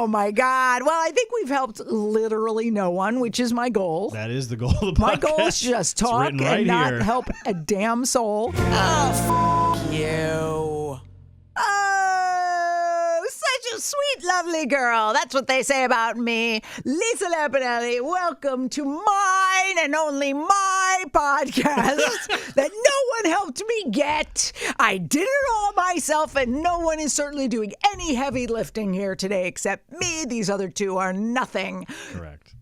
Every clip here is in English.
Oh, my God. Well, I think we've helped literally no one, which is my goal. That is the goal of the podcast. My goal is just talk and right not here. help a damn soul. Oh, you. Oh, such a sweet, lovely girl. That's what they say about me. Lisa Lampanelli, welcome to mine and only my podcast that no one helped me get. I did it all myself, and no one is certainly doing any heavy lifting here today except me. These other two are nothing. Correct?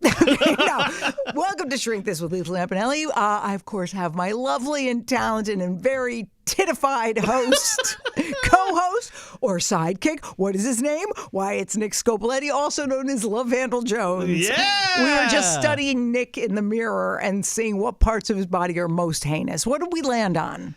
Okay, now, welcome to Shrink This with Lisa Lampanelli. I, of course, have my lovely and talented and very titified host, co-host, or sidekick. What is his name? Why, it's Nick Scopoletti, also known as Love Vandal Jones. Yeah! We were just studying Nick in the mirror and seeing what parts of his body are most heinous. What did we land on?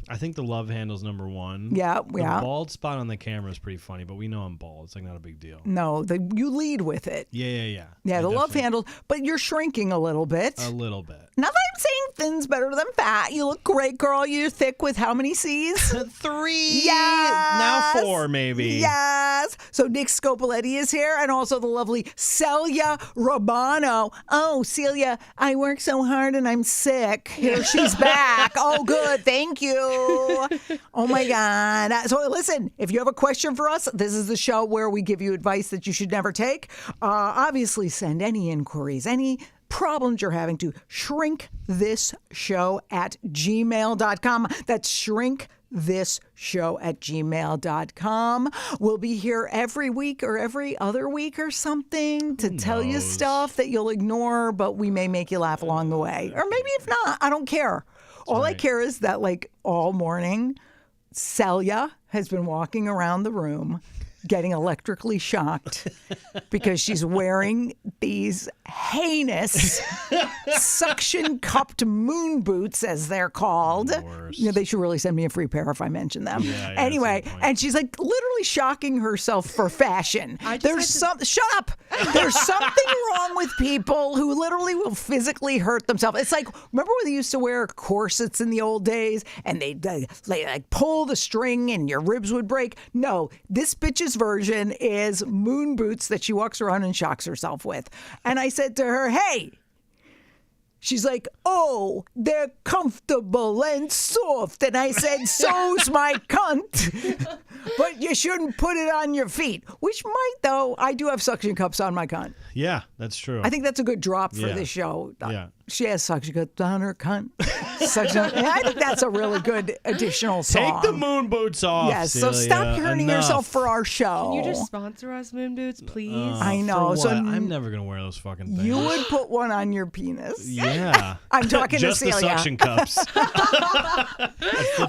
I think the love handle's number one. Yeah. The bald spot on the camera is pretty funny, but we know I'm bald. It's like not a big deal. No, you lead with it. Yeah. Yeah, the love handle, but you're shrinking a little bit. A little bit. Not that I'm saying thin's better than fat. You look great, girl. You're thick with how many C's? 3. Yes. Now 4, maybe. Yes. So Nick Scopoletti is here, and also the lovely Celia Romano. Oh, Celia, I work so hard and I'm sick. Here she's back. Oh, good. Thank you. Oh, my God. So listen, if you have a question for us, this is the show where we give you advice that you should never take. Obviously, send any inquiries, any problems you're having to shrinkthisShow@gmail.com. That's shrinkthisShow@gmail.com. We'll be here every week or every other week or something to tell you stuff that you'll ignore, but we may make you laugh along the way. Or maybe if not, I don't care. All I care is that, like, all morning, Celia has been walking around the room getting electrically shocked because she's wearing these heinous suction-cupped moon boots, as they're called. You know, they should really send me a free pair if I mention them. Yeah, anyway, and she's like literally shocking herself for fashion. Shut up! There's something wrong with people who literally will physically hurt themselves. It's like, remember when they used to wear corsets in the old days and they'd like pull the string and your ribs would break? No, this bitch's version is moon boots that she walks around and shocks herself with. And I said to her, hey, she's like, oh, they're comfortable and soft. And I said, so's my cunt. But you shouldn't put it on your feet. Which might, though. I do have suction cups on my cunt. Yeah, that's true. I think that's a good drop for this show. Yeah. She has suction cups on her cunt. I think that's a really good additional song. Take the moon boots off, Yes, Celia. so stop hurting yourself for our show. Can you just sponsor us, moon boots, please? I know. For So what? I'm never going to wear those fucking things. you would put one on your penis. Yeah. I'm talking Just to the Celia. suction cups.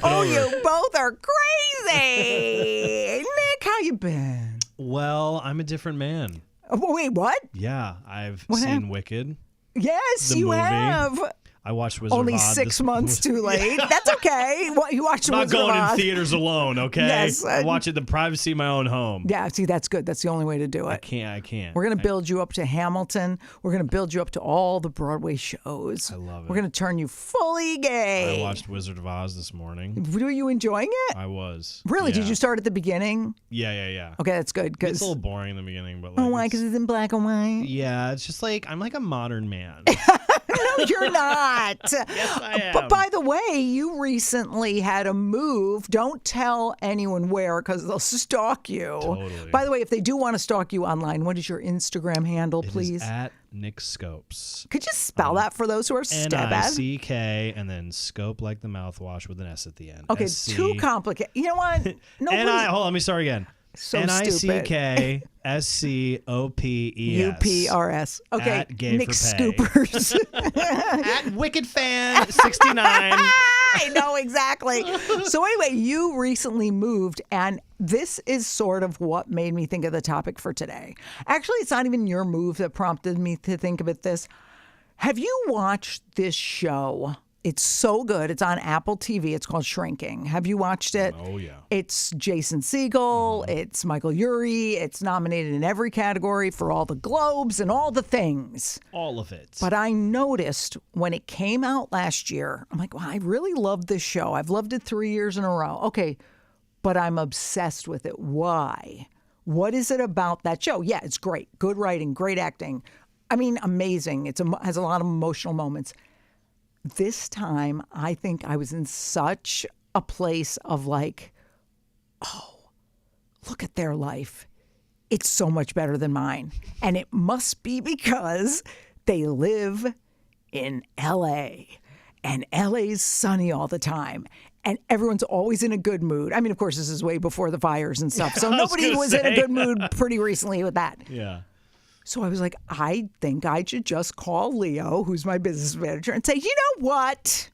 Oh, you both are crazy. Nick, how you been? Well, I'm a different man. Wait, what? Yeah, I've What seen happened? Wicked. Yes, The you movie. have. I watched Wizard Only of Oz. 6 months too late. That's okay. What, you watched I'm not Wizard of going in Oz? theaters alone, okay? Yes, I watch it in the privacy of my own home. Yeah, see, that's good. That's the only way to do it. I can't. We're going to build you up to Hamilton. We're going to build you up to all the Broadway shows. I love it. We're going to turn you fully gay. I watched Wizard of Oz this morning. Were you enjoying it? I was. Really? Yeah. Do you start at the beginning? Yeah. Okay, that's good. It's Cause, a little boring in the beginning, but like, oh, why? Because it's in black and white? yeah, it's just like I'm like a modern man. No, you're not. Yes, I am. But by the way, you recently had a move. Don't tell anyone where because they'll stalk you. Totally. By the way, if they do want to stalk you online, what is your Instagram handle, It please? is at Nick Scopes. Could you spell that for those who are stab at? NICK and then scope like the mouthwash with an S at the end. Okay, SC. too complicated. You know what? No, Hold on, let me start again. So NICK SCOPES. UPRS. Okay, At Gay Nick for Pay. Scoopers. At Wicked Fan 69. I know exactly. So anyway, you recently moved, and this is sort of what made me think of the topic for today. Actually, it's not even your move that prompted me to think about this. Have you watched this show? It's so good. It's on Apple TV. It's called Shrinking. Have you watched it? Oh, yeah. It's Jason Segel. It's Michael Urie. It's nominated in every category for all the Globes and all the things. All of it. But I noticed when it came out last year, I'm like, wow, I really love this show. I've loved it 3 years in a row. Okay, but I'm obsessed with it. Why? What is it about that show? Yeah, it's great. Good writing, great acting. I mean, amazing. Has a lot of emotional moments. This time, I think I was in such a place of like, oh, look at their life. It's so much better than mine. And it must be because they live in L.A. and L.A.'s sunny all the time. And everyone's always in a good mood. I mean, of course, this is way before the fires and stuff. So nobody was in a good mood pretty recently with that. Yeah. So I was like, I think I should just call Leo, who's my business manager, and say, you know what?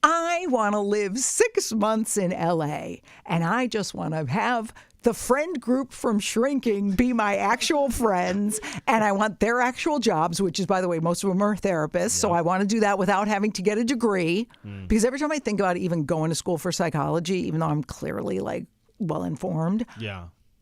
I want to live 6 months in L.A. and I just want to have the friend group from Shrinking be my actual friends, and I want their actual jobs, which is, by the way, most of them are therapists. So I want to do that without having to get a degree. Because every time I think about even going to school for psychology, even though I'm clearly like well informed,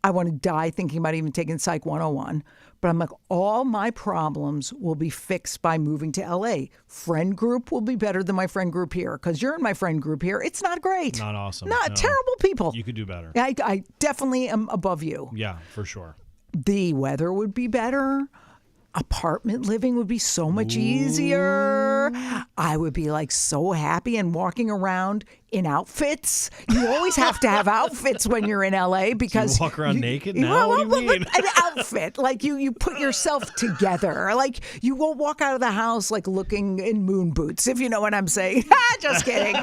I want to die thinking about even taking Psych 101. But I'm like, all my problems will be fixed by moving to LA. Friend group will be better than my friend group here because you're in my friend group here. It's not great. Not awesome. Not no. Terrible people. You could do better. I definitely am above you. Yeah, for sure. The weather would be better. Apartment living would be so much easier. I would be like so happy and walking around in outfits. You always have to have outfits when you're in LA because you walk around naked now. What do you mean? An outfit, like you put yourself together. Like you won't walk out of the house like looking in moon boots, if you know what I'm saying. Just kidding.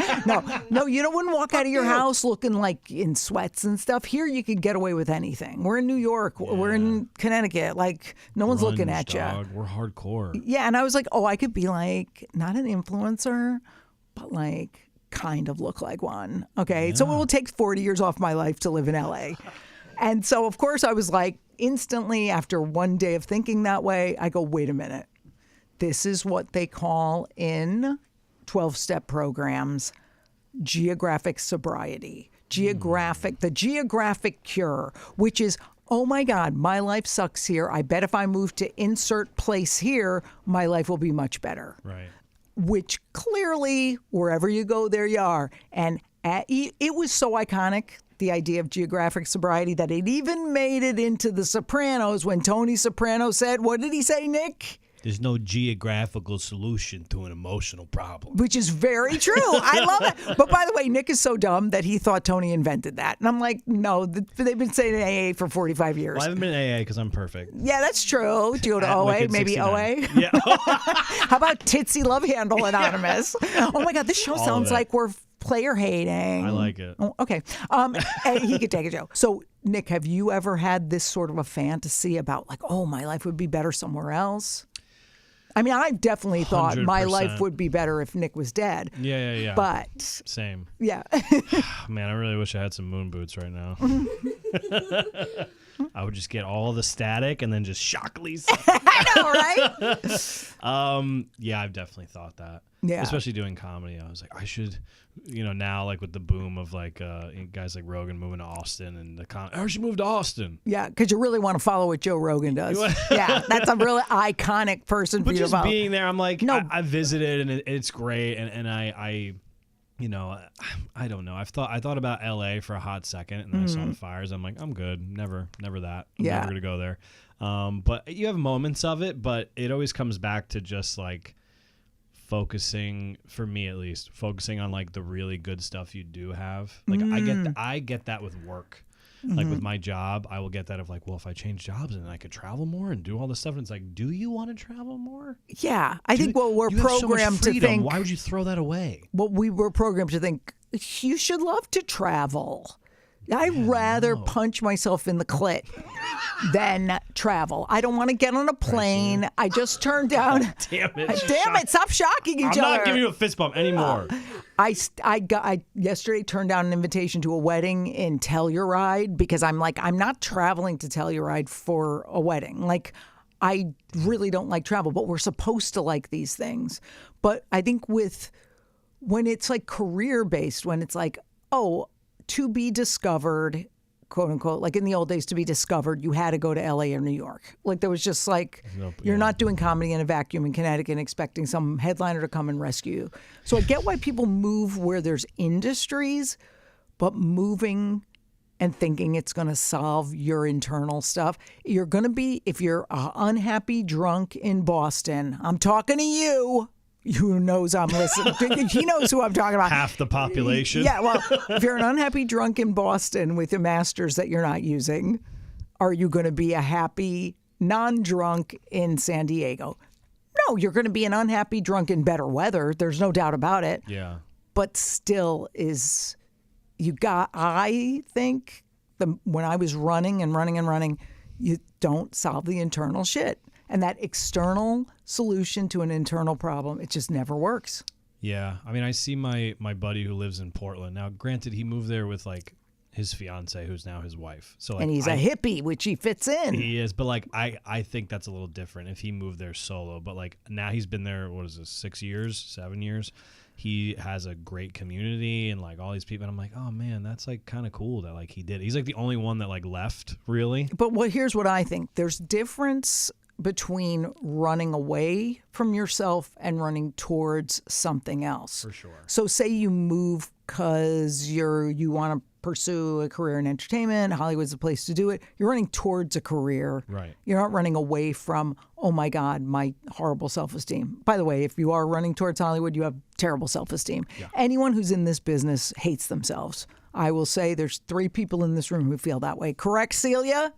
No, you wouldn't walk out of your house looking like in sweats and stuff. Here you could get away with anything. We're in New York. Yeah. We're in Connecticut. Like no one's looking at you. We're hardcore. Yeah, and I was like, oh, I could be like not an influencer, but like kind of look like one. Okay, so it will take 40 years off my life to live in LA. And so, of course, I was like, instantly after one day of thinking that way, I go, wait a minute. This is what they call in 12-step programs geographic sobriety. The geographic cure, which is, oh my God, my life sucks here. I bet if I move to insert place here, my life will be much better. Right. Which clearly, wherever you go, there you are. And it was so iconic, the idea of geographic sobriety, that it even made it into The Sopranos when Tony Soprano said, what did he say, Nick? There's no geographical solution to an emotional problem. Which is very true. I love it. But by the way, Nick is so dumb that he thought Tony invented that. And I'm like, no, they've been saying AA for 45 years. Well, I haven't been in AA because I'm perfect. Yeah, that's true. Do you go to OA? Maybe 69. OA? Yeah. How about Titsy Love Handle Anonymous? Oh my God, this show sounds like we're player hating. I like it. Oh, okay. He could take a joke. So, Nick, have you ever had this sort of a fantasy about like, oh, my life would be better somewhere else? I mean, I've definitely thought my 100%. life would be better if Nick was dead. Yeah. But same. Yeah. Man, I really wish I had some moon boots right now. I would just get all the static and then just shock Lisa. I know, right? Yeah, I've definitely thought that. Yeah. Especially doing comedy. I was like, I should, now like with the boom of like guys like Rogan moving to Austin and I should move to Austin. Yeah, because you really want to follow what Joe Rogan does. Yeah, that's a really iconic person for but you to just follow. being there, I'm like, no. I visited and it's great. And I I don't know. I thought about LA for a hot second and then I saw the fires. I'm like, I'm good. Never that. I'm never going to go there. But you have moments of it, but it always comes back to just like focusing, for me at least, focusing on like the really good stuff you do have. Like I get that with work. Like with my job, I will get that of like, well, if I change jobs and I could travel more and do all this stuff, and it's like, do you want to travel more? Yeah, I think we're programmed to think. Why would you throw that away? Well, we were programmed to think you should love to travel. I'd rather punch myself in the clit than travel. I don't want to get on a plane. I just turned down. Damn it! Damn it! Stop shocking each other. I'm not giving you a fist bump anymore. I yesterday turned down an invitation to a wedding in Telluride because I'm like, I'm not traveling to Telluride for a wedding. Like, I really don't like travel, but we're supposed to like these things. But I think when it's like career based, when it's like, oh, to be discovered, quote unquote, like in the old days, to be discovered, you had to go to LA or New York. Like there was just like, you're not doing comedy in a vacuum in Connecticut and expecting some headliner to come and rescue you. So I get why people move where there's industries, but moving and thinking it's going to solve your internal stuff. You're going to be, if you're an unhappy drunk in Boston, I'm talking to you. Who knows I'm listening? He knows who I'm talking about. Half the population. Yeah, well, if you're an unhappy drunk in Boston with your masters that you're not using, are you going to be a happy non-drunk in San Diego? No, you're going to be an unhappy drunk in better weather. There's no doubt about it. Yeah. But still I think when I was running, you don't solve the internal shit. And that external solution to an internal problem, it just never works. Yeah. I mean, I see my buddy who lives in Portland. Now, granted, he moved there with like his fiance, who's now his wife. So, like, and he's a hippie, which he fits in. He is. But like, I think that's a little different if he moved there solo. But like now he's been there, 7 years. He has a great community and like all these people. And I'm like, oh man, that's like kind of cool that like he did. He's like the only one that like left, really. But here's what I think. There's difference between running away from yourself and running towards something else. For sure. So say you move because you want to pursue a career in entertainment. Hollywood's the place to do it. You're running towards a career. Right. You're not running away from, oh my God, my horrible self-esteem. By the way, if you are running towards Hollywood, you have terrible self-esteem. Yeah. Anyone who's in this business hates themselves. I will say there's 3 people in this room who feel that way. Correct, Celia?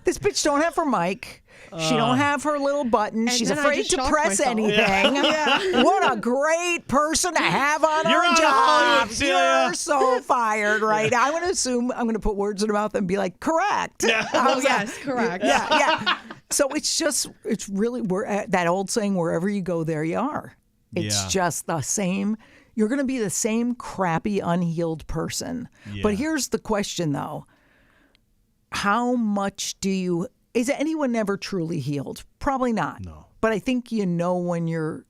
This bitch don't have her mic. She don't have her little button. She's afraid to press anything. Yeah. What a great person to have on our job. You're so fired right now. I'm going to assume I'm going to put words in her mouth and be like, correct. Yeah. Oh, yes, correct. Yeah. So it's really, that old saying, wherever you go, there you are. It's just the same. You're going to be the same crappy, unhealed person. Yeah. But here's the question, though. How much is anyone ever truly healed? Probably not. No. But I think when you're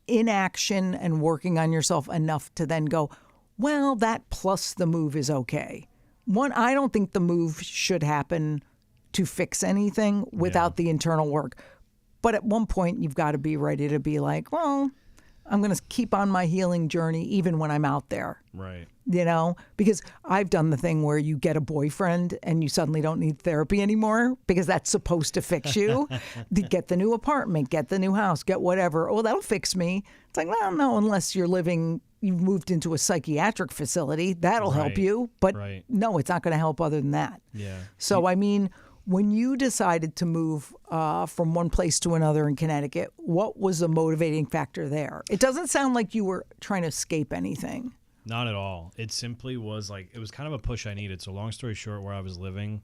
in action and working on yourself enough to then go, well, that plus the move is okay. I don't think the move should happen to fix anything without the internal work. But at one point, you've got to be ready to be like, well, I'm going to keep on my healing journey even when I'm out there. Right. Because I've done the thing where you get a boyfriend and you suddenly don't need therapy anymore because that's supposed to fix you. Get the new apartment, get the new house, get whatever. Oh, that'll fix me. It's like, well, no, unless you've moved into a psychiatric facility, that'll help you. But no, it's not going to help other than that. Yeah. So, I mean, when you decided to move from one place to another in Connecticut, what was the motivating factor there? It doesn't sound like you were trying to escape anything. Not at all. It simply was like, it was kind of a push I needed. So long story short, where I was living,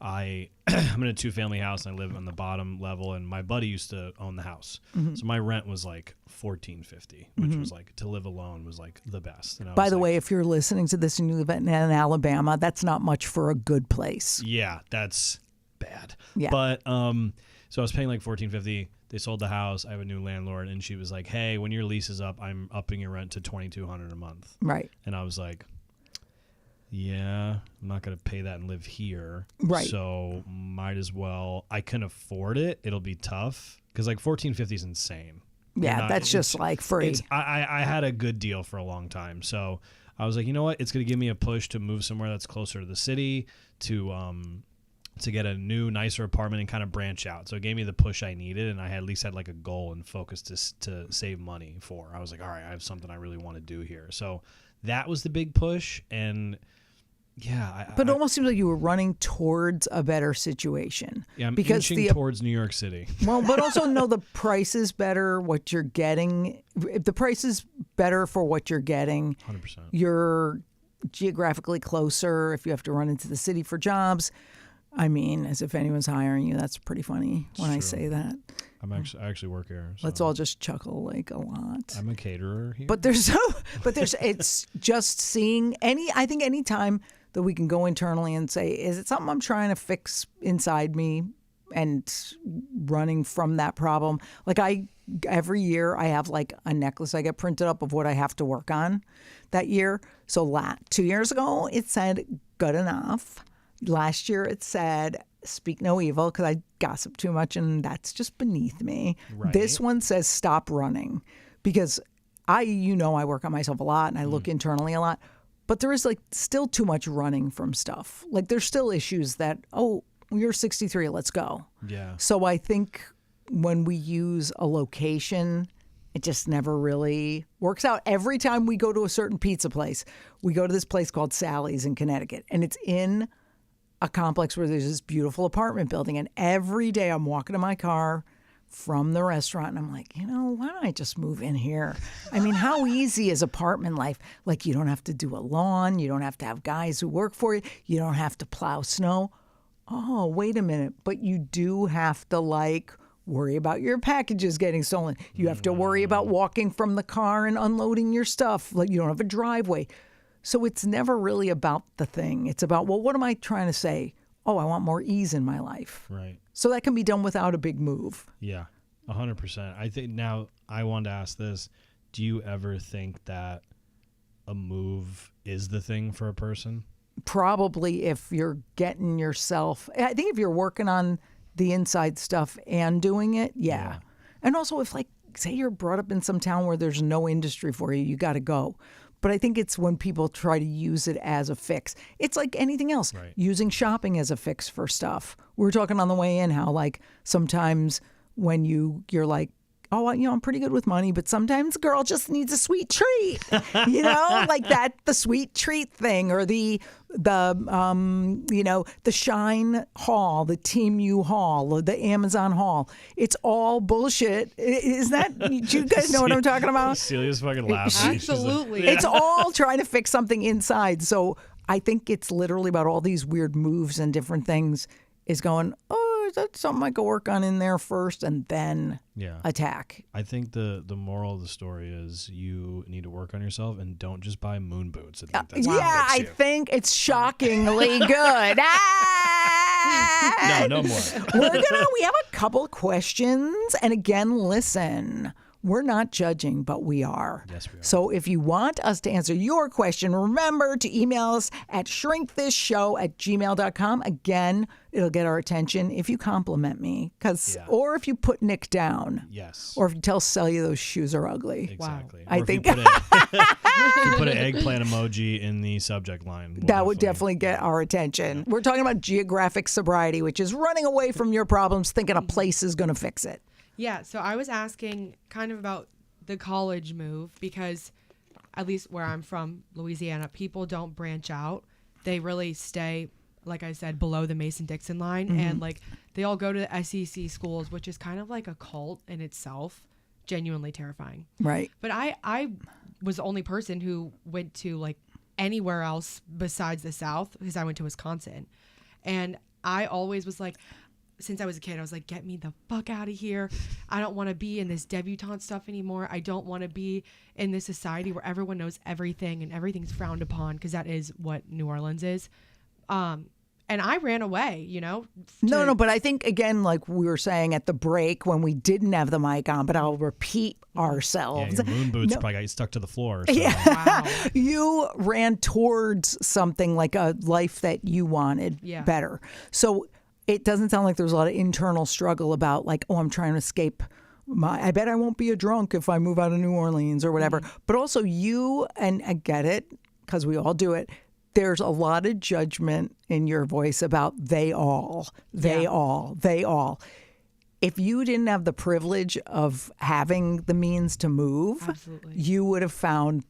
I'm in a 2-family house and I live on the bottom level, and my buddy used to own the house. Mm-hmm. So my rent was like $14.50, which was like, to live alone was like the best. And by the way, if you're listening to this and you live in Alabama, that's not much for a good place. Yeah, that's bad. Yeah. But so I was paying like $14.50. They sold the house. I have a new landlord, and she was like, "Hey, when your lease is up, I'm upping your rent to $2,200 a month." Right. And I was like, "Yeah, I'm not going to pay that and live here." Right. So might as well. I can afford it. It'll be tough because like $14.50 is insane. Yeah, that's just like free. I had a good deal for a long time, so I was like, you know what? It's going to give me a push to move somewhere that's closer to the city to get a new, nicer apartment and kind of branch out. So it gave me the push I needed, and I at least had like a goal and focus to save money for. I was like, all right, I have something I really want to do here. So that was the big push, and But it almost seems like you were running towards a better situation. Yeah, I'm inching towards New York City. Well, but also know the price is better, what you're getting. If the price is better for what you're getting, 100%. You're geographically closer if you have to run into the city for jobs. I mean, as if anyone's hiring you. That's pretty funny when I say that. I actually work here. So. Let's all just chuckle like a lot. I'm a caterer here. But it's just seeing I think any time that we can go internally and say, is it something I'm trying to fix inside me and running from that problem? Like every year I have like a necklace I get printed up of what I have to work on that year. So 2 years ago, it said good enough. Last year it said, speak no evil, because I gossip too much and that's just beneath me. Right. This one says stop running, because I work on myself a lot and I look internally a lot. But there is like still too much running from stuff. Like there's still issues that, oh, you're 63, let's go. Yeah. So I think when we use a location, it just never really works out. Every time we go to a certain pizza place, we go to this place called Sally's in Connecticut, and it's in a complex where there's this beautiful apartment building. And every day I'm walking to my car from the restaurant, and I'm like, why don't I just move in here? I mean, how easy is apartment life? Like, you don't have to do a lawn. You don't have to have guys who work for you. You don't have to plow snow. Oh, wait a minute. But you do have to, like, worry about your packages getting stolen. You have to worry about walking from the car and unloading your stuff. Like, you don't have a driveway. So it's never really about the thing. It's about, well, what am I trying to say? Oh, I want more ease in my life. Right. So that can be done without a big move. Yeah, 100%. I think now I want to ask this. Do you ever think that a move is the thing for a person? Probably if you're getting yourself, I think if you're working on the inside stuff and doing it, yeah. And also if, like, say you're brought up in some town where there's no industry for you, you got to go. But I think it's when people try to use it as a fix. It's like anything else, right. Using shopping as a fix for stuff. We were talking on the way in how, like, sometimes when you're like, oh, I'm pretty good with money, but sometimes a girl just needs a sweet treat, like that, the sweet treat thing, or the Shine haul, the Team U haul, or the Amazon haul. It's all bullshit. Is that, do you guys know what I'm talking about? Celia's fucking laughing. Absolutely. It's all trying to fix something inside. So I think it's literally about all these weird moves and different things is going, oh, is that something I could work on in there first and then attack? I think the moral of the story is you need to work on yourself and don't just buy moon boots. I think that's I think it's shockingly good. No more. We have a couple questions. And again, listen. We're not judging, but we are. Yes, we are. So if you want us to answer your question, remember to email us at shrinkthisShow@gmail.com. Again, it'll get our attention if you compliment me, or if you put Nick down. Yes. Or if you tell Celia those shoes are ugly. Exactly. Wow. I think if you put an eggplant emoji in the subject line. That would definitely get our attention. We're talking about geographic sobriety, which is running away from your problems thinking a place is going to fix it. Yeah, so I was asking kind of about the college move because at least where I'm from, Louisiana, people don't branch out. They really stay, like I said, below the Mason-Dixon line. Mm-hmm. And like they all go to the SEC schools, which is kind of like a cult in itself, genuinely terrifying. Right. But I was the only person who went to like anywhere else besides the South because I went to Wisconsin. And I always was like, since I was a kid, I was like, get me the fuck out of here. I don't want to be in this debutante stuff anymore. I don't want to be in this society where everyone knows everything and everything's frowned upon, because that is what New Orleans is. And I ran away, No, but I think, again, like we were saying at the break when we didn't have the mic on, but I'll repeat ourselves. Yeah, your moon boots probably got stuck to the floor. So. Yeah. Wow. You ran towards something like a life that you wanted better. So it doesn't sound like there's a lot of internal struggle about like, oh, I'm trying to escape I bet I won't be a drunk if I move out of New Orleans or whatever. Mm-hmm. But also you, and I get it because we all do it, there's a lot of judgment in your voice about they all. If you didn't have the privilege of having the means to move, absolutely, you would have found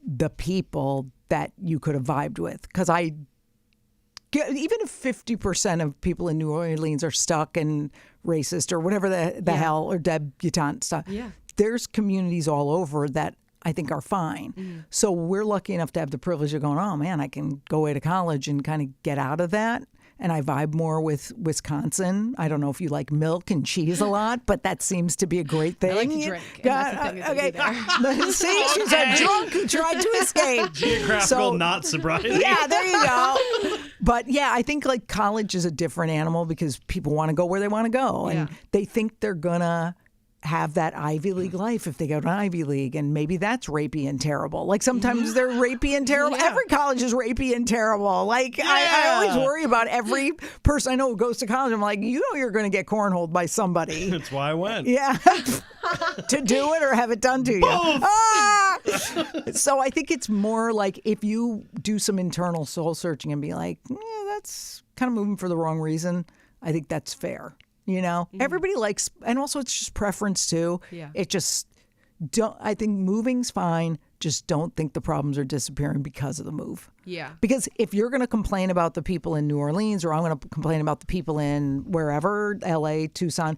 the people that you could have vibed with. Because even if 50% of people in New Orleans are stuck and racist or whatever the hell, or debutante stuff, there's communities all over that I think are fine. Mm. So we're lucky enough to have the privilege of going, oh man, I can go away to college and kind of get out of that. And I vibe more with Wisconsin. I don't know if you like milk and cheese a lot, but that seems to be a great thing. I like to drink. And that's the thing okay. There. See, she's a drunk who tried to escape. Geographical, not sobriety. Yeah, there you go. But yeah, I think like college is a different animal because people want to go where they want to go. And they think they're going to have that Ivy League life if they go to Ivy League, and maybe that's rapey and terrible. Like sometimes they're rapey and terrible. Every college is rapey and terrible. Like I always worry about every person I know who goes to college. I'm like, you're going to get cornholed by somebody. That's why I went. Yeah. To do it or have it done to you. Ah! So I think it's more like if you do some internal soul searching and be like, that's kind of moving for the wrong reason, I think that's fair. Everybody likes, and also it's just preference too. Yeah. It just I think moving's fine. Just don't think the problems are disappearing because of the move. Yeah. Because if you're going to complain about the people in New Orleans, or I'm going to complain about the people in wherever, LA, Tucson,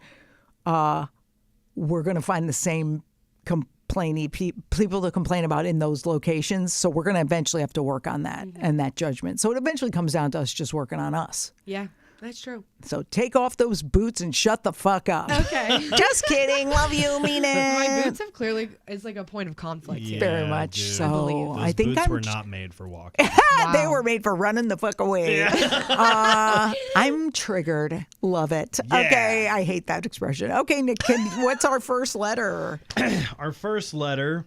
we're going to find the same complainy people to complain about in those locations. So we're going to eventually have to work on that and that judgment. So it eventually comes down to us just working on us. Yeah. That's true. So take off those boots and shut the fuck up. Okay. Just kidding. Love you, mean it. My boots have clearly is like a point of conflict here. Very much dude. so. Those I think boots were not made for walking. They were made for running the fuck away. Yeah. I'm triggered. Love it. Yeah. Okay. I hate that expression. Okay, Nick, what's our first letter? Our first letter,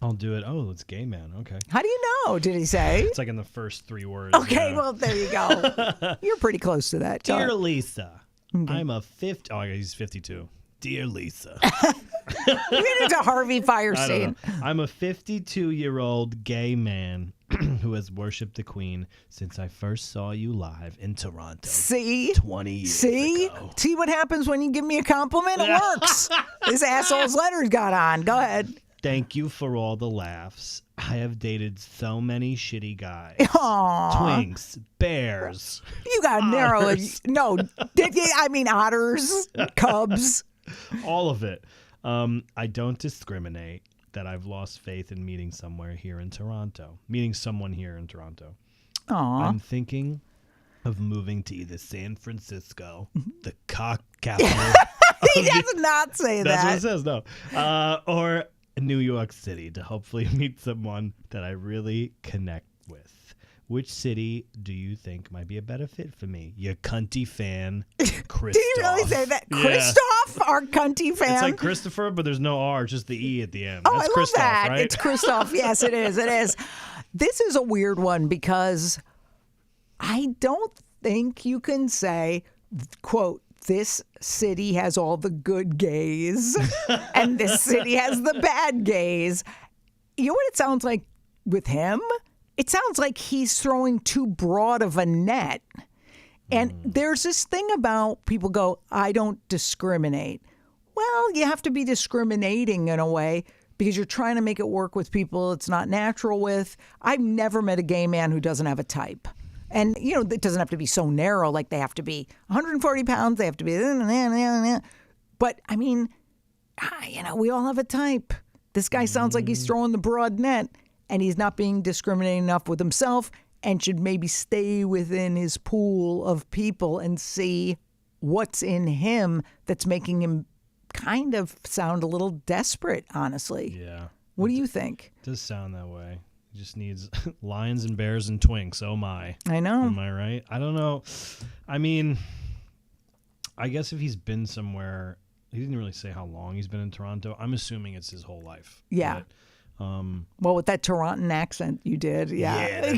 I'll do it. Oh, it's gay man. Okay. How do you know? Did he say? It's like in the first 3 words. Okay, yeah. well, there you go. You're pretty close to that. Dear Lisa, I'm a 50. Oh, he's 52. Dear Lisa. You made it to Harvey I Firestein. don't know. I'm a 52-year-old gay man who has worshipped the Queen since I first saw you live in Toronto. See? 20 years ago. See what happens when you give me a compliment? It works. This asshole's letters got on. Go ahead. Thank you for all the laughs. I have dated so many shitty guys. Aw. Twinks, bears. You got to narrow it. Otters. No, I mean otters, cubs. All of it. I don't discriminate that I've lost faith in meeting someone here in Toronto. Aw. I'm thinking of moving to either San Francisco, the cock capital. He does not say That's that. what it says, no. Or New York City to hopefully meet someone that I really connect with. Which city do you think might be a better fit for me? Your cunty fan, Christoph. Did he really say that? Yeah. Christoph, our cunty fan? It's like Christopher, but there's no R, just the E at the end. Oh, That's I love Christoph, that. right? It's Christoph. Yes, it is. It is. This is a weird one because I don't think you can say, quote, this city has all the good gays and this city has the bad gays. You know what it sounds like with him? It sounds like he's throwing too broad of a net. And there's this thing about people go, I don't discriminate. Well, you have to be discriminating in a way because you're trying to make it work with people it's not natural with. I've never met a gay man who doesn't have a type. And, it doesn't have to be so narrow, like they have to be 140 pounds, they have to be, but I mean, we all have a type. This guy sounds like he's throwing the broad net and he's not being discriminating enough with himself and should maybe stay within his pool of people and see what's in him that's making him kind of sound a little desperate, honestly. Yeah. What do you think? It does sound that way. He just needs lions and bears and twinks. Oh, my. I know. Am I right? I don't know. I mean, I guess if he's been somewhere, he didn't really say how long he's been in Toronto. I'm assuming it's his whole life. Yeah. But, well, with that Toronton accent you did, yeah.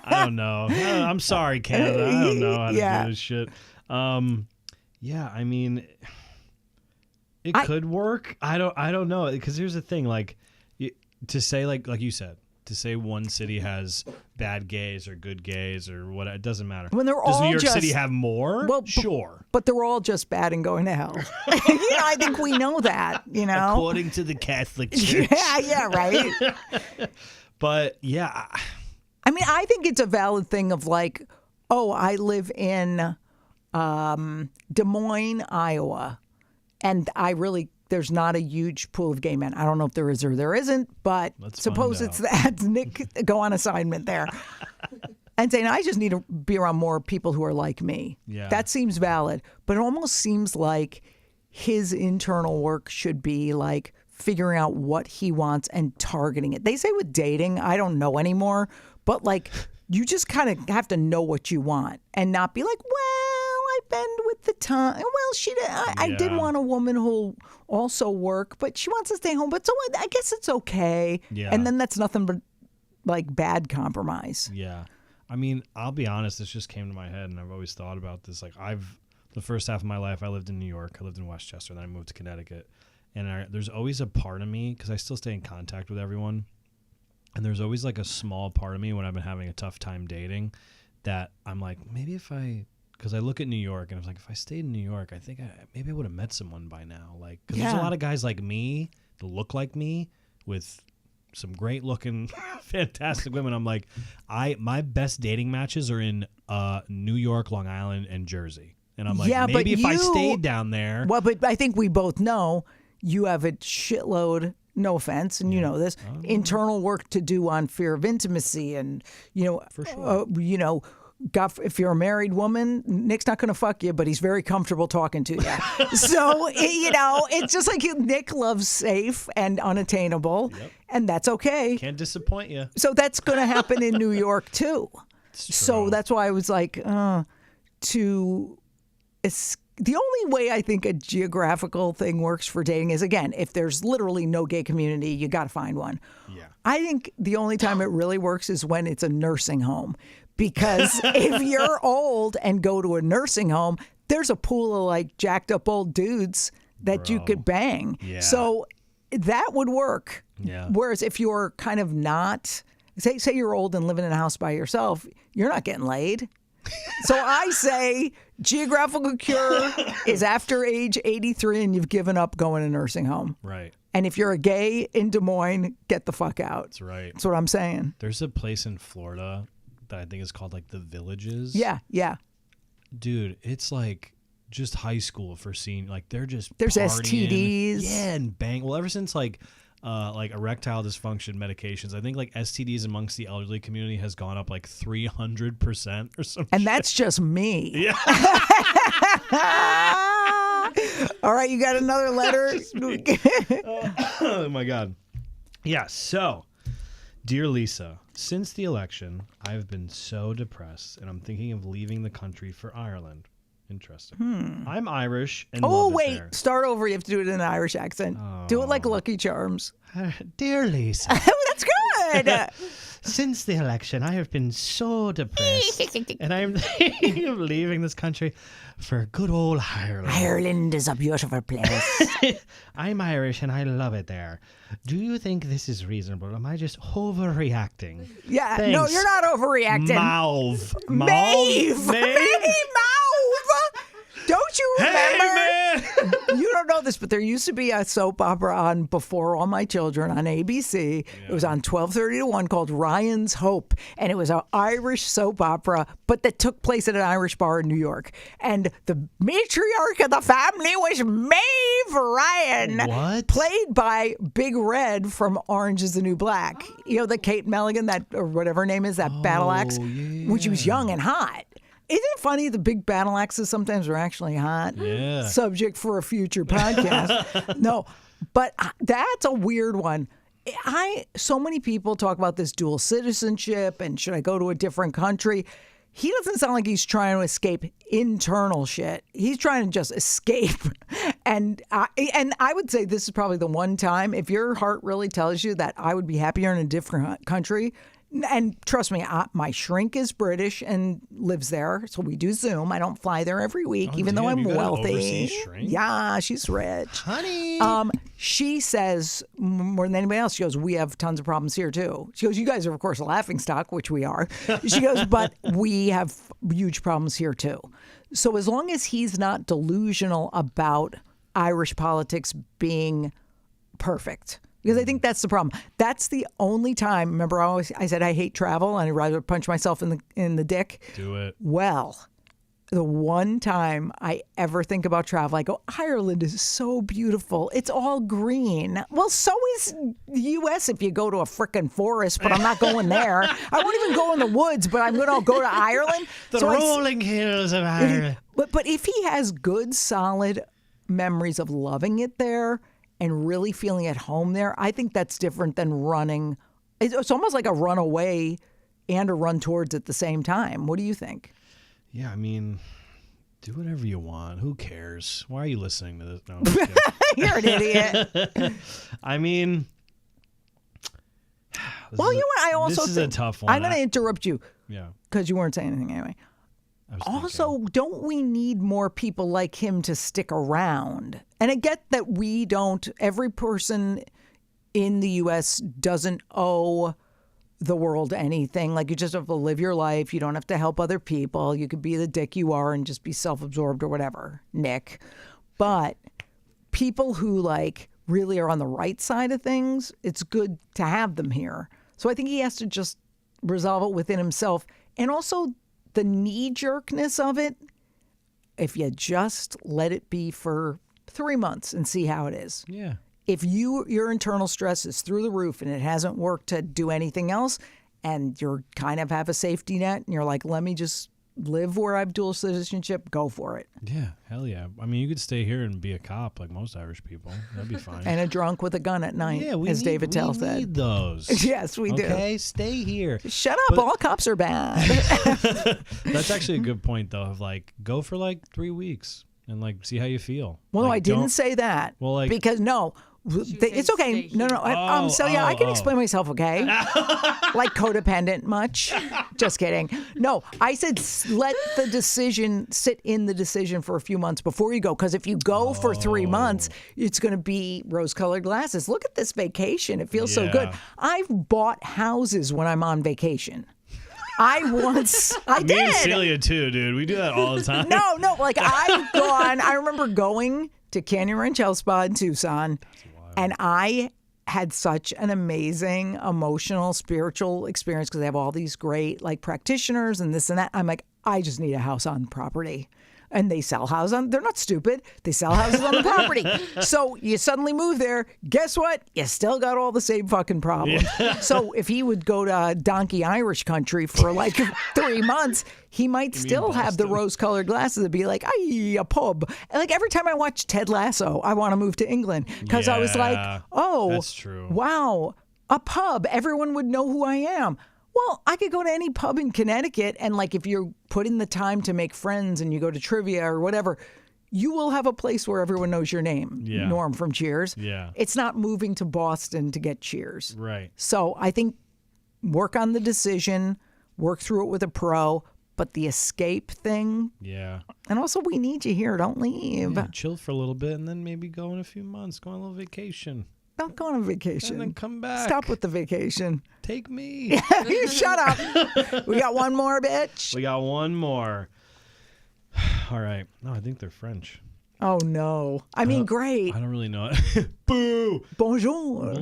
I don't know. I'm sorry, Canada. I don't know how to do this shit. Yeah, I mean, it could work. I don't know, because here's the thing, like, to say like you said, to say one city has bad gays or good gays or what, it doesn't matter. When they're Does all New York just, City have more? Well, sure. But they're all just bad and going to hell. I think we know that, According to the Catholic Church. Yeah, right. But yeah. I mean, I think it's a valid thing of like, oh, I live in Des Moines, Iowa, and there's not a huge pool of gay men. I don't know if there is or there isn't, but suppose it's that. Nick, go on assignment there. And saying, I just need to be around more people who are like me. Yeah. That seems valid. But it almost seems like his internal work should be like figuring out what he wants and targeting it. They say with dating, I don't know anymore, but like you just kind of have to know what you want and not be like, well, I bend with the time. Well, I did want a woman who'll also work, but she wants to stay home. But so I guess it's okay. Yeah. And then that's nothing but like bad compromise. Yeah. I mean, I'll be honest, this just came to my head, and I've always thought about this. Like, the first half of my life, I lived in New York. I lived in Westchester, then I moved to Connecticut. And there's always a part of me, because I still stay in contact with everyone, and there's always like a small part of me when I've been having a tough time dating that I'm like, maybe because I look at New York and I was like, if I stayed in New York, I think maybe I would have met someone by now. Like, because there's a lot of guys like me that look like me with some great looking, fantastic women. I'm like, my best dating matches are in New York, Long Island, and Jersey. And I'm like, maybe if I stayed down there. Well, but I think we both know you have a shitload. No offense, and you know this, internal work to do on fear of intimacy, and For sure. if you're a married woman, Nick's not going to fuck you, but he's very comfortable talking to you. So it's just like Nick loves safe and unattainable, and that's okay. Can't disappoint you. So that's going to happen in New York too. So that's why I was like, the only way I think a geographical thing works for dating is, again, if there's literally no gay community, you got to find one. Yeah. I think the only time it really works is when it's a nursing home. Because if you're old and go to a nursing home, there's a pool of like jacked up old dudes that you could bang. Yeah. So that would work. Yeah. Whereas if you're kind of not, say you're old and living in a house by yourself, you're not getting laid. So I say geographical cure is after age 83 and you've given up going to nursing home. Right. And if you're a gay in Des Moines, get the fuck out. That's right. That's what I'm saying. There's a place in Florida that I think is called like the Villages. Yeah, yeah. Dude, it's like just high school for seeing, like they're just There's partying. STDs. Yeah, and bang. Well, ever since like erectile dysfunction medications, I think like STDs amongst the elderly community has gone up like 300% or something. And that's just me. Yeah. All right, you got another letter? Oh my God. Yeah, so dear Lisa, since the election, I've been so depressed and I'm thinking of leaving the country for Ireland. Interesting. I'm Irish and love it there. Start over. You have to do it in an Irish accent. Do it like Lucky Charms. Dear Lisa, Oh, that's good. since the election, I have been so depressed and I'm thinking of leaving this country for good old Ireland. Ireland is a beautiful place. I'm Irish and I love it there. Do you think this is reasonable? Am I just overreacting? Yeah, Thanks. no, you're not overreacting. Mauve. Maeve. Maeve? Hey, Mauve. Don't you remember? Hey, man. You don't know this, but there used to be a soap opera on Before All My Children on ABC. It was on 12:30 to 1 called Ryan's Hope. And it was an Irish soap opera, but that took place at an Irish bar in New York. And the matriarch of the family was Maeve Ryan. What? Played by Big Red from Orange is the New Black. You know, the Kate Mulligan, that, or whatever her name is, that battle axe, when she was young and hot. Isn't it funny the big battle axes sometimes are actually hot? Yeah. Subject for a future podcast. No, but that's a weird one. So many people talk about this dual citizenship and should I go to a different country? He doesn't sound like he's trying to escape internal shit. He's trying to just escape. And I would say this is probably the one time, if your heart really tells you that I would be happier in a different country. And trust me, my shrink is British and lives there, so we do Zoom. I don't fly there every week, even though I'm you got an wealthy. overseas shrink? Yeah, she's rich. Honey. She says more than anybody else, she goes, we have tons of problems here too. She goes, you guys are, of course, a laughingstock, which we are. She goes, but we have huge problems here too. So as long as he's not delusional about Irish politics being perfect, because I think that's the problem. That's the only time. Remember, I said I hate travel and I'd rather punch myself in the dick. Do it. Well, the one time I ever think about travel, I go, Ireland is so beautiful. It's all green. Well, so is the U.S. if you go to a frickin' forest, but I'm not going there. I won't even go in the woods, but I'm going to go to Ireland. The rolling hills of Ireland. But if he has good, solid memories of loving it there, and really feeling at home there, I think that's different than running. It's almost like a run away and a run towards at the same time. What do you think? Yeah, I mean, Do whatever you want. Who cares? Why are you listening to this? No, I'm just kidding. You're an idiot. I mean, Well, you know what? I also this is think, a tough one. I'm going to interrupt you Yeah. because you weren't saying anything anyway. I was Also, thinking. don't we need more people like him to stick around? And I get that we don't, every person in the U.S. doesn't owe the world anything. Like, you just have to live your life. You don't have to help other people. You could be the dick you are and just be self-absorbed or whatever, Nick. But people who, like, really are on the right side of things, it's good to have them here. So I think he has to just resolve it within himself. And also the knee-jerkness of it, if you just let it be for 3 months and see how it is. Yeah. If your internal stress is through the roof and it hasn't worked to do anything else, and you're kind of have a safety net and you're like, let me just live where I have dual citizenship, go for it. Yeah. Hell yeah. I mean, you could stay here and be a cop like most Irish people. That'd be fine. And a drunk with a gun at night, as David Tell said. We need those. Yes, we do. Okay, stay here. Shut up, all cops are bad. That's actually a good point, though, of like, go for like 3 weeks and like see how you feel. Well, like, I didn't say that. Well, like, because no. It's okay. No. Celia, I can explain myself, okay? Like codependent much? Just kidding. No, I said let the decision sit in the decision for a few months before you go. Because if you go for 3 months, it's going to be rose-colored glasses. Look at this vacation. It feels so good. I've bought houses when I'm on vacation. I did. Me and Celia too, dude. We do that all the time. No. Like I've gone. I remember going to Canyon Ranch Health Spa in Tucson. And I had such an amazing emotional, spiritual experience because they have all these great like practitioners and this and that. I'm like, I just need a house on property. And they sell houses on, they're not stupid. They sell houses on the property. So you suddenly move there. Guess what? You still got all the same fucking problems. Yeah. So if he would go to Donkey Irish country for like 3 months, he might still have the rose-colored glasses and be like, "Ay, a pub." And like every time I watch Ted Lasso, I want to move to England because I was like, "Oh, that's true. Wow, a pub. Everyone would know who I am." Well, I could go to any pub in Connecticut, and like if you're putting the time to make friends and you go to trivia or whatever, you will have a place where everyone knows your name. Yeah. Norm from Cheers. Yeah. It's not moving to Boston to get Cheers. Right. So I think work on the decision, work through it with a pro, but the escape thing. Yeah. And also, we need you here. Don't leave. Yeah, chill for a little bit and then maybe go in a few months. Go on a little vacation. Don't go on a vacation. And then come back. Stop with the vacation. Take me. You shut up. We got one more, bitch. We got one more. All right. No, I think they're French. Oh, no. I mean, great. I don't really know it. Boo. Bonjour. I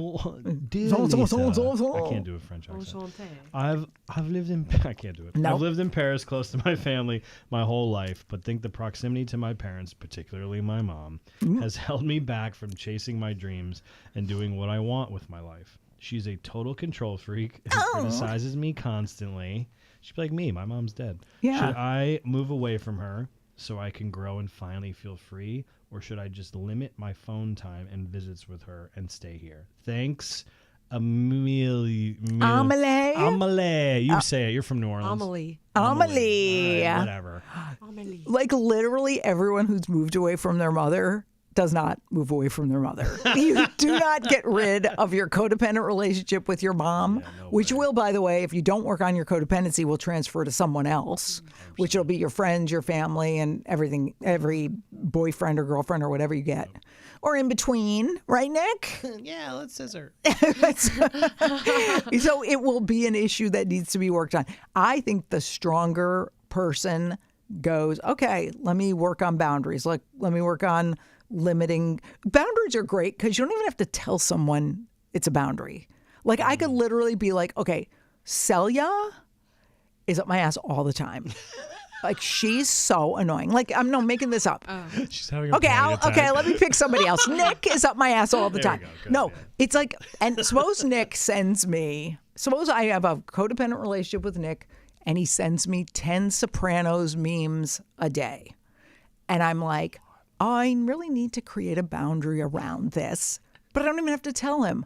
can't do a French accent. I've lived in... I can't do it. Nope. I've lived in Paris close to my family my whole life, but think the proximity to my parents, particularly my mom, has held me back from chasing my dreams and doing what I want with my life. She's a total control freak and criticizes me constantly. She'd be like me. My mom's dead. Yeah. Should I move away from her so I can grow and finally feel free, or should I just limit my phone time and visits with her and stay here? Thanks, Amelie. You say it. You're from New Orleans. Amelie. Right, whatever. Amelie. Like literally everyone who's moved away from their mother does not move away from their mother. You do not get rid of your codependent relationship with your mom, which will, by the way, if you don't work on your codependency, will transfer to someone else, which will be your friends, your family, and everything, every boyfriend or girlfriend or whatever you get. Or in between, right, Nick? Yeah, let's scissor. So it will be an issue that needs to be worked on. I think the stronger person goes, okay, let me work on boundaries. Let me work on limiting. Boundaries are great because you don't even have to tell someone it's a boundary. Like I could literally be like, okay, Celia is up my ass all the time. Like she's so annoying. Like I'm not making this up. She's having a panic attack. Okay, let me pick somebody else. Nick is up my ass all the time. No, it's like, and suppose Nick sends me, suppose I have a codependent relationship with Nick and he sends me 10 Sopranos memes a day. And I'm like, I really need to create a boundary around this. But I don't even have to tell him.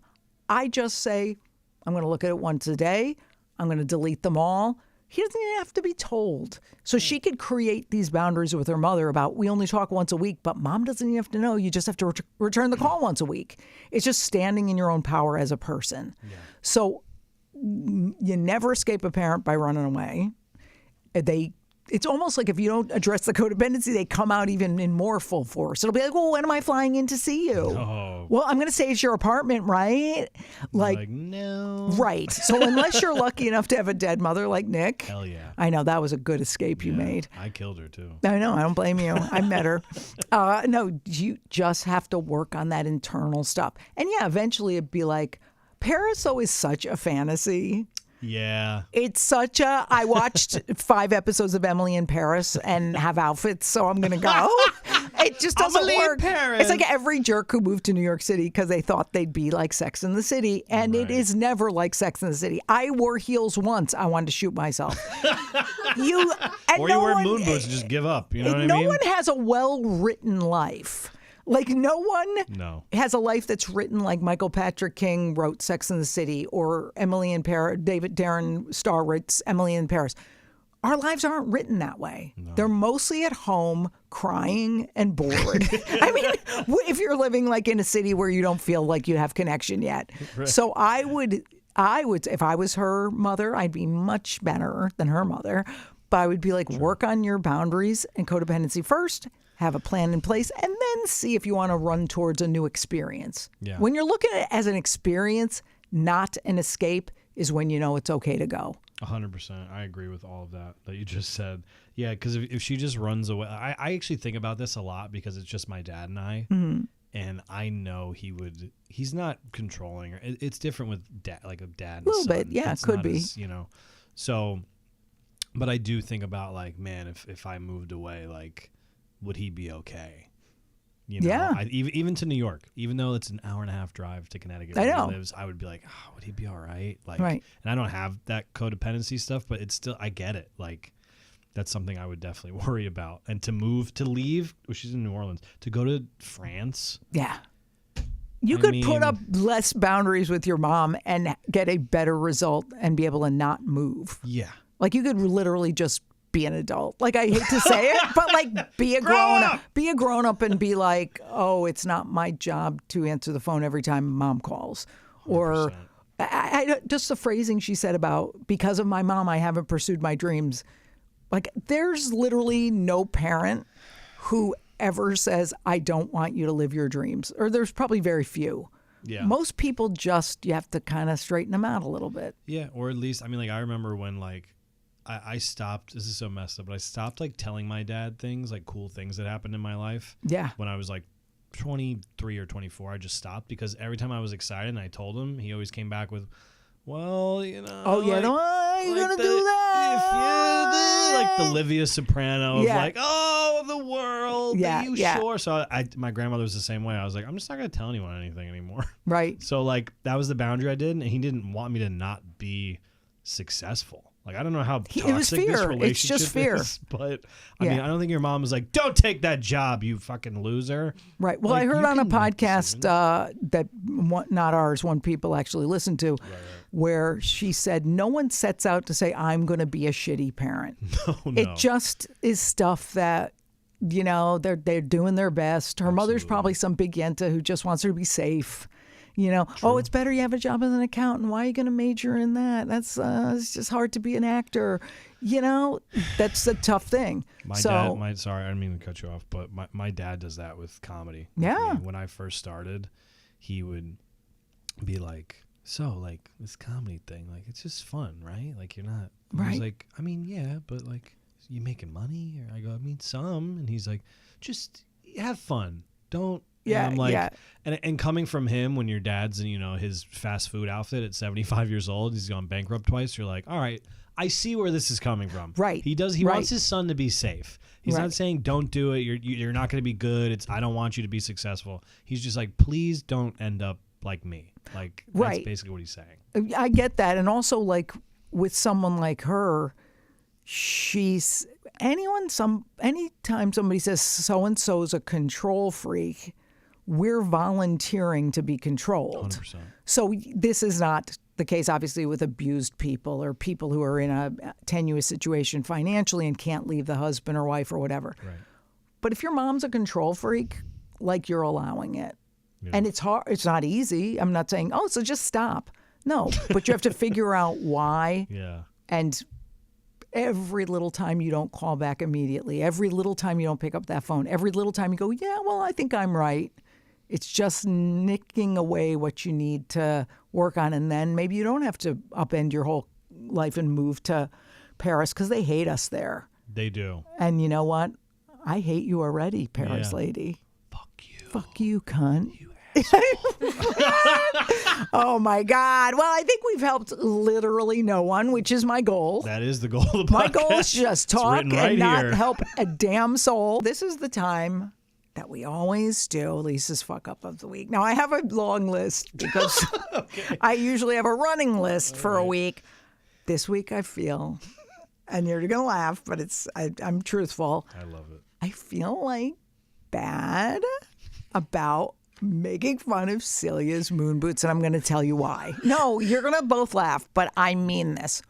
I just say, I'm going to look at it once a day. I'm going to delete them all. he doesn't even have to be told. So she could create these boundaries with her mother about, we only talk once a week, but mom doesn't even have to know. You just have to return the call once a week. It's just standing in your own power as a person. Yeah. So you never escape a parent by running away. It's almost like if you don't address the codependency, they come out even in more full force. It'll be like, well, when am I flying in to see you? Oh. Well, I'm going to say it's your apartment, right? Like, no. Right. So unless you're lucky enough to have a dead mother like Nick. Hell yeah. I know, that was a good escape you made. I killed her too. I know, I don't blame you. I met her. No, you just have to work on that internal stuff. And yeah, eventually it'd be like, Paris though is such a fantasy. Yeah. It's such a, I watched 5 episodes of Emily in Paris and have outfits, so I'm going to go. It just doesn't Emily work. in Paris. It's like every jerk who moved to New York City because they thought they'd be like Sex in the City, and it is never like Sex in the City. I wore heels once. I wanted to shoot myself. Or you wear moon boots and just give up. You know what I mean? No one has a well-written life. Like, no one has a life that's written like Michael Patrick King wrote Sex and the City, or Emily in Paris, David Darren Star writes Emily in Paris. Our lives aren't written that way. No. They're mostly at home crying and bored. I mean, if you're living like in a city where you don't feel like you have connection yet. Right. So I would, if I was her mother, I'd be much better than her mother. But I would be like, work on your boundaries and codependency first. Have a plan in place, and then see if you want to run towards a new experience. Yeah. When you're looking at it as an experience, not an escape, is when you know it's okay to go. 100%. I agree with all of that you just said. Yeah, because if she just runs away, I actually think about this a lot because it's just my dad and I, and I know he's not controlling her. It's different with dad, like a dad and a little son. Bit, yeah, it could be. So, but I do think about like, man, if I moved away, like, would he be okay? Yeah. Even to New York, even though it's an hour and a half drive to Connecticut where he lives, I would be like, oh, would he be all right? Like, and I don't have that codependency stuff, but it's still, I get it. Like, that's something I would definitely worry about. And to leave, she's in New Orleans, to go to France. Yeah. You could put up less boundaries with your mom and get a better result and be able to not move. Yeah. Like, you could literally just be an adult. Like, I hate to say it, but like, be a grown up. Be a grown up and be like, oh, it's not my job to answer the phone every time mom calls. 100%. Or I just the phrasing she said about, because of my mom, I haven't pursued my dreams. Like, there's literally no parent who ever says, I don't want you to live your dreams. Or there's probably very few. Yeah. Most people just, you have to kind of straighten them out a little bit. Yeah. Or at least, I mean, like, I remember when, like, I stopped, this is so messed up, but I stopped like telling my dad things, like cool things that happened in my life. Yeah. When I was like 23 or 24, I just stopped because every time I was excited and I told him, he always came back with, well, you know. Oh, yeah, you're going to do that. Like the Livia Soprano of like, oh, the world. Yeah. Are you sure? So my grandmother was the same way. I was like, I'm just not going to tell anyone anything anymore. Right. So like, that was the boundary I did. And he didn't want me to not be successful. Like, I don't know how toxic it was fear. This relationship it's just fear. is, but I mean, I don't think your mom was like, don't take that job, you fucking loser. Right. Well, like, I heard on a podcast that not ours, one people actually listen to, where she said, no one sets out to say, I'm going to be a shitty parent. No. It just is stuff that, you know, they're doing their best. Her mother's probably some big yenta who just wants her to be safe. You know, oh, it's better you have a job as an accountant. Why are you going to major in that? That's it's just hard to be an actor. You know, that's a tough thing. Sorry, I didn't mean to cut you off, but my dad does that with comedy. Yeah. When I first started, he would be like, so, like, this comedy thing, like, it's just fun, right? Like, you're not. Right. He's like, I mean, yeah, but, like, you making money? Or I go, I mean, some. And he's like, just have fun. Don't. Yeah, and I'm like, and coming from him when your dad's in, you know, his fast food outfit at 75 years old, he's gone bankrupt twice. You're like, all right, I see where this is coming from. Right. He wants his son to be safe. He's not saying don't do it. You're not going to be good. I don't want you to be successful. He's just like, please don't end up like me. Like, that's basically what he's saying. I get that. And also, like, with someone like her, anytime somebody says so-and-so is a control freak, we're volunteering to be controlled. 100%. So this is not the case, obviously, with abused people or people who are in a tenuous situation financially and can't leave the husband or wife or whatever. Right. But if your mom's a control freak, like, you're allowing it. Yeah. And it's hard. It's not easy. I'm not saying, oh, so just stop. No, but you have to figure out why. Yeah. And every little time you don't call back immediately, every little time you don't pick up that phone, every little time you go, yeah, well, I think I'm right. It's just nicking away what you need to work on. And then maybe you don't have to upend your whole life and move to Paris because they hate us there. They do. And you know what? I hate you already, Paris lady. Fuck you. Fuck you, cunt. Oh my God. Well, I think we've helped literally no one, which is my goal. That is the goal of the podcast. My goal is just talk and right not here. help a damn soul. This is the time that we always do Lisa's fuck up of the week. Now, I have a long list because I usually have a running list for a week. This week I feel, and you're going to laugh, but I'm truthful. I love it. I feel like bad about making fun of Selias moon boots, and I'm going to tell you why. No, you're going to both laugh, but I mean this.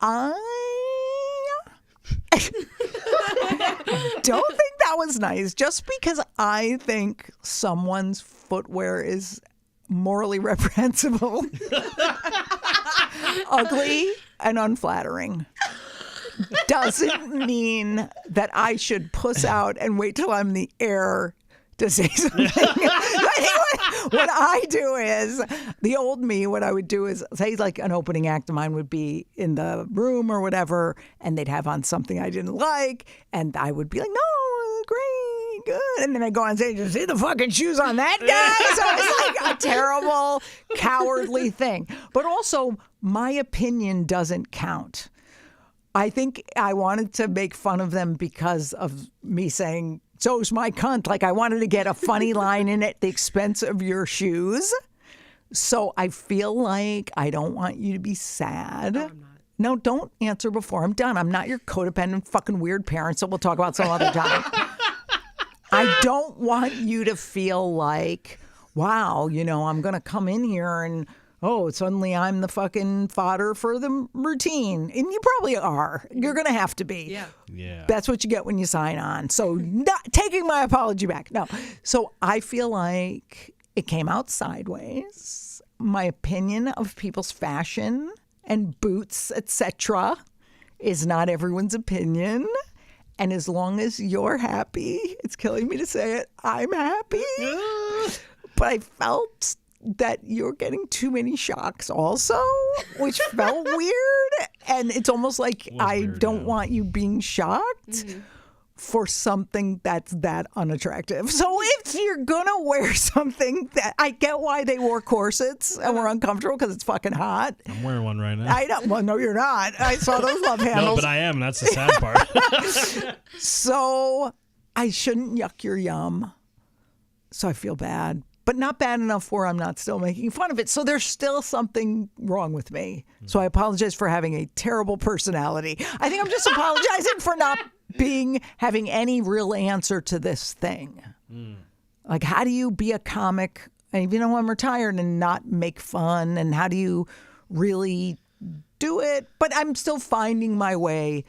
I don't think that was nice, just because I think someone's footwear is morally reprehensible, ugly, and unflattering. Doesn't mean that I should puss out and wait till I'm in the air to say something. What I do is, the old me, what I would do is, say like an opening act of mine would be in the room or whatever, and they'd have on something I didn't like, and I would be like, no, great, good. And then I go on stage and see the fucking shoes on that guy. So it's like a terrible, cowardly thing. But also, my opinion doesn't count. I think I wanted to make fun of them because of me saying, so's my cunt. Like, I wanted to get a funny line in at the expense of your shoes. So I feel like I don't want you to be sad. No, I'm not. No, don't answer before I'm done. I'm not your codependent fucking weird parents that we'll talk about some other time. I don't want you to feel like, wow, I'm going to come in here and, oh, suddenly I'm the fucking fodder for the routine. And you probably are. You're going to have to be. Yeah. That's what you get when you sign on. So not taking my apology back. No. So I feel like it came out sideways. My opinion of people's fashion and boots, etc., is not everyone's opinion. And as long as you're happy, it's killing me to say it, I'm happy. But I felt that you're getting too many shocks also, which felt weird. And it's almost like I don't want you being shocked for something that's that unattractive. So if you're going to wear something that, I get why they wore corsets and were uncomfortable because it's fucking hot. I'm wearing one right now. I don't, well, no, you're not. I saw those love handles. No, but I am. That's the sad part. So I shouldn't yuck your yum. So I feel bad. But not bad enough where I'm not still making fun of it. So there's still something wrong with me. So I apologize for having a terrible personality. I think I'm just apologizing for not having any real answer to this thing. Like, how do you be a comic, and even though I'm retired, and not make fun? And how do you really do it? But I'm still finding my way.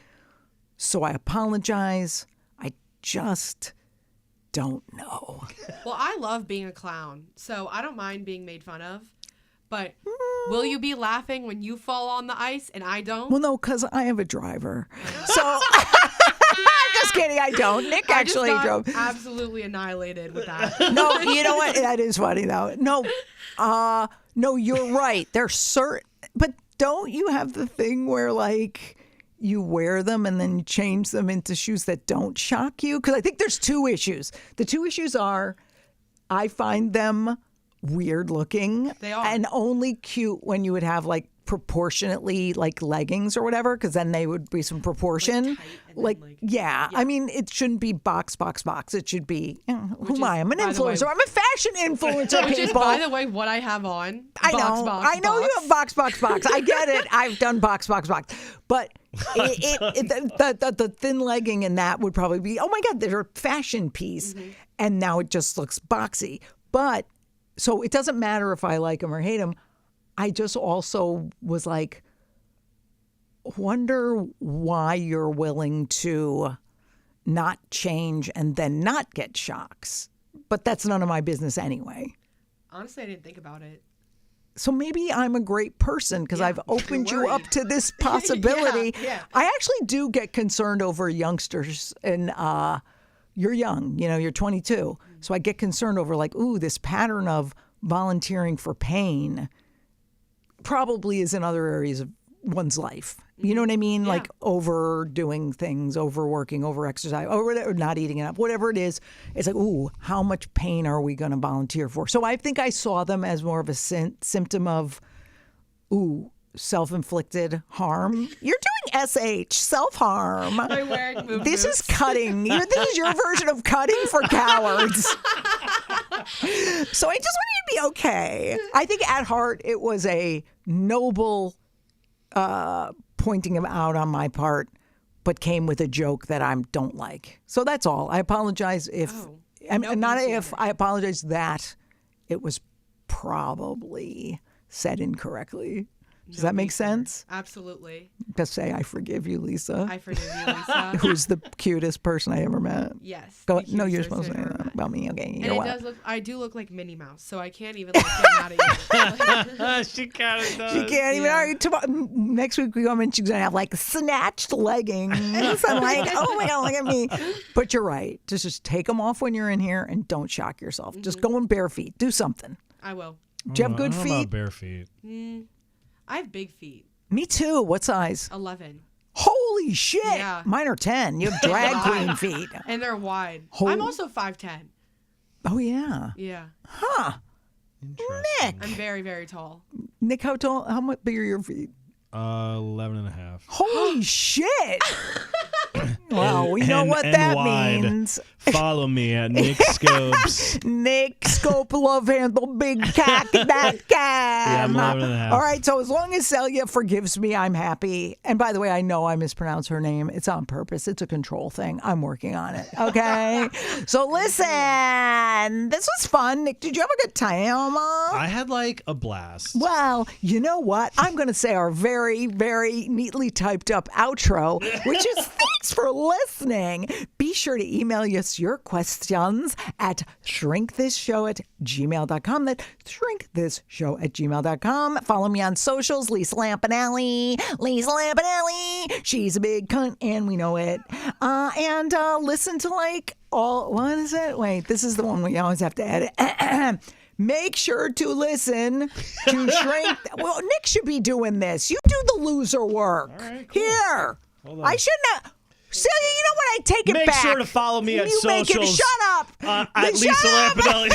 So I apologize. I just don't know. Well, I love being a clown, so I don't mind being made fun of. But will you be laughing when you fall on the ice and I don't? Well, no, because I have a driver. So, just kidding, I don't. Nick actually drove. Absolutely annihilated with that. No, you know what? That is funny, though. No, you're right. There's certain, but don't you have the thing where, like, you wear them and then you change them into shoes that don't shock you? Because I think there's two issues. The two issues are, I find them weird looking. They are. And only cute when you would have like proportionately like leggings or whatever, because then they would be some proportion. Like, yeah. I mean, it shouldn't be box. It should be, who am I? I'm an influencer. I'm a fashion influencer, Which people. is, by the way, what I have on. I know you have box. I get it. I've done box. But the thin legging and that would probably be, oh my God, they're a fashion piece. Mm-hmm. And now it just looks boxy. But so it doesn't matter if I like them or hate them. I just also was like, wonder why you're willing to not change and then not get shocks. But that's none of my business anyway. Honestly, I didn't think about it. So maybe I'm a great person because I've opened you up to this possibility. Yeah. I actually do get concerned over youngsters, and you're young, you're 22. So I get concerned over like, ooh, this pattern of volunteering for pain probably is in other areas of one's life. You know what I mean? Yeah. Like overdoing things, overworking, overexercise, or not eating enough, whatever it is. It's like, ooh, how much pain are we going to volunteer for? So I think I saw them as more of a symptom of, ooh, self-inflicted harm. You're doing SH, self-harm. I'm wearing boob This boots. is cutting. This is your version of cutting for cowards. So I just want you to be okay. I think at heart it was a noble pointing him out on my part, but came with a joke that I don't like. So that's all. I apologize if, I apologize that it was probably said incorrectly. Does that make sense? Absolutely. Just say, I forgive you, Lisa. I forgive you, Lisa. Who's the cutest person I ever met. Yes. Go, the no, cutest you're supposed to person say I've ever that met. about me. Okay, And you're it what? does look. I do look like Minnie Mouse, so I can't even like, get mad at you. She kind of does. She can't even. Yeah. All right, next week we come in, she's gonna have like snatched leggings. I'm like, oh my god, look at me. But you're right. Just take them off when you're in here and don't shock yourself. Just go in bare feet. Do something. I will. Do you have good I don't know about feet? bare feet. I have big feet. Me too. What size? 11, Holy shit! Yeah. Mine are 10. You have drag queen feet. and they're wide. Holy- I'm also 5'10". Oh yeah. Yeah. Huh. Interesting. Nick. I'm very, very tall. Nick, how tall? How much big are your feet? 11 and a half. Holy shit! Well, we know And- what and that wide. means. Follow me at Nick Scopes. Nick Scope Love Handle Big Cock that guy. I'm 11 and a half. All right, so as long as Celia forgives me, I'm happy. And by the way, I know I mispronounce her name. It's on purpose. It's a control thing. I'm working on it. Okay. So listen, this was fun. Nick, did you have a good time? I had like a blast. Well, you know what? I'm going to say our very, very neatly typed up outro, which is thanks for listening. Be sure to email us your questions at shrinkthisShow@gmail.com. That's shrinkthisShow@gmail.com. Follow me on socials, Lisa Lampanelli. Lisa Lampanelli. She's a big cunt, and we know it. And listen to what is it? Wait, this is the one we always have to edit. Make sure to listen to Shrink. Well, Nick should be doing this. You do the loser work. All right, cool. Here. Hold on. I shouldn't have. Celia, you know what? I take it Make back. sure to follow me at you socials. Make it, shut up. At Shut Lisa up. Lampanelli.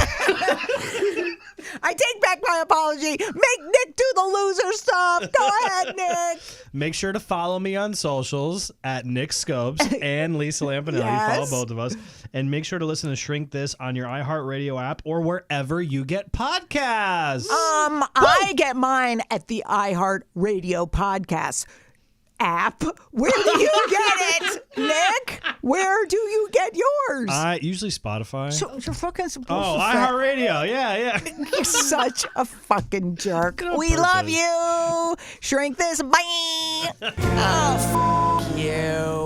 I take back my apology. Make Nick do the loser stuff. Go ahead, Nick. Make sure to follow me on socials at Nick Scopes and Lisa Lampanelli. Yes. Follow both of us. And make sure to listen to Shrink This on your iHeartRadio app or wherever you get podcasts. I get mine at the iHeartRadio podcast app. Where do you get it, Nick? Where do you get yours? Usually Spotify. So you're fucking supposed Oh, to iHeartRadio. Yeah. You're such a fucking jerk. on We love purpose. you. Shrink this. Bye. Oh, f- you.